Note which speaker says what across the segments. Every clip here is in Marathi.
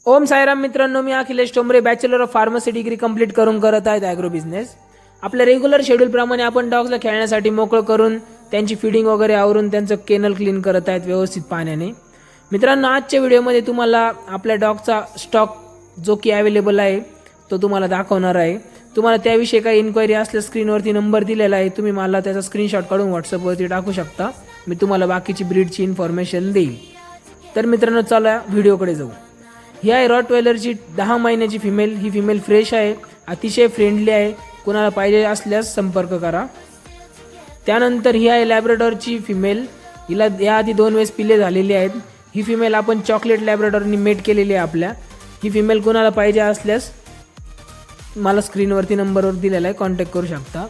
Speaker 1: ओम साईराम मित्रांनो, मी Akhilesh Tomare, bachelor of pharmacy degree complete करून करत आहेत ॲग्रो बिझनेस. आपल्या रेग्युलर शेड्यूलप्रमाणे आपण डॉग्सला खेळण्यासाठी मोकळं करून त्यांची फिडिंग वगैरे आवरून त्यांचं केनल क्लीन करत आहेत व्यवस्थित पाण्याने. मित्रांनो, आजच्या व्हिडिओमध्ये तुम्हाला आपल्या डॉगचा स्टॉक जो की अवेलेबल आहे तो तुम्हाला दाखवणार आहे. तुम्हाला त्याविषयी काही इन्क्वायरी असल्यास स्क्रीनवरती नंबर दिलेला आहे, तुम्ही मला त्याचा स्क्रीनशॉट काढून व्हॉट्सअपवरती टाकू शकता. मी तुम्हाला बाकीची ब्रीडची इन्फॉर्मेशन देईल. तर मित्रांनो, चला व्हिडिओकडे जाऊ. ही आहे रॉटवेलरची 10 महिन्याची फिमेल. ही फिमेल फ्रेश आहे, अतिशय फ्रेंडली आहे. कोणाला पाहिजे असल्यास संपर्क करा. त्यानंतर ही आहे लॅब्राडॉरची फिमेल. हिला याआधी 2 वेळेस पिल्ले झालेली आहेत. ही फिमेल आपण चॉकलेट लॅब्राडॉरनी मेट केलेली आहे आपल्या. ही फिमेल कोणाला पाहिजे असल्यास मला स्क्रीनवरती नंबरवर दिलेला आहे, कॉन्टॅक्ट करू शकता.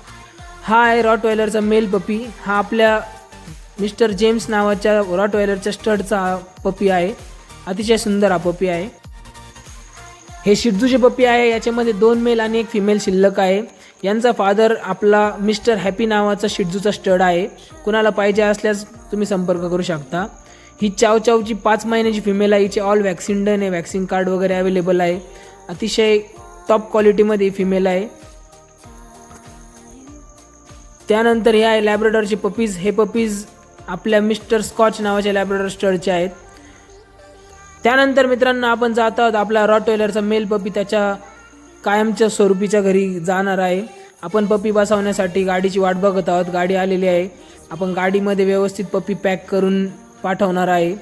Speaker 1: हा आहे रॉटवेलरचा मेल पपी. हा आपल्या मिस्टर जेम्स नावाच्या रॉटवेलरच्या स्टडचा हा पपी आहे. अतिशय सुंदर हा पपी आहे. हे शिट्झूचे पपी आहे. याच्यामध्ये 2 मेल आणि 1 फिमेल शिल्लक आहे. यांचा फादर आपला मिस्टर हॅपी नावाचा शिट्झूचा स्टड आहे. कुणाला पाहिजे असल्यास तुम्ही संपर्क करू शकता. ही चाव चावची 5 महिन्याची फिमेल आहे. हिचे ऑल वॅक्सिन डन आहे, वॅक्सिन कार्ड वगैरे अवेलेबल आहे. अतिशय टॉप क्वालिटीमध्ये फिमेल आहे. त्यानंतर हे आहे लॅब्राडॉरचे पपीज. हे पपीज आपल्या मिस्टर स्कॉच नावाच्या लॅब्राडॉर स्टडचे आहेत. त्यानंतर मित्रांनो, आपण जात आहोत आपला रॉटवेलरचा मेल पपी त्याच्या कायमच्या स्वरूपीच्या घरी जाणार आहे. आपण पपी बसवण्यासाठी गाडीची वाट बघत आहोत. गाडी आलेली आहे. आपण गाडीमध्ये व्यवस्थित पपी पॅक करून पाठवणार आहे.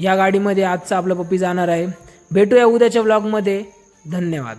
Speaker 1: या गाडीमध्ये आजचा आपला पपी जाणार आहे. भेटूया उद्याच्या व्लॉगमध्ये. धन्यवाद.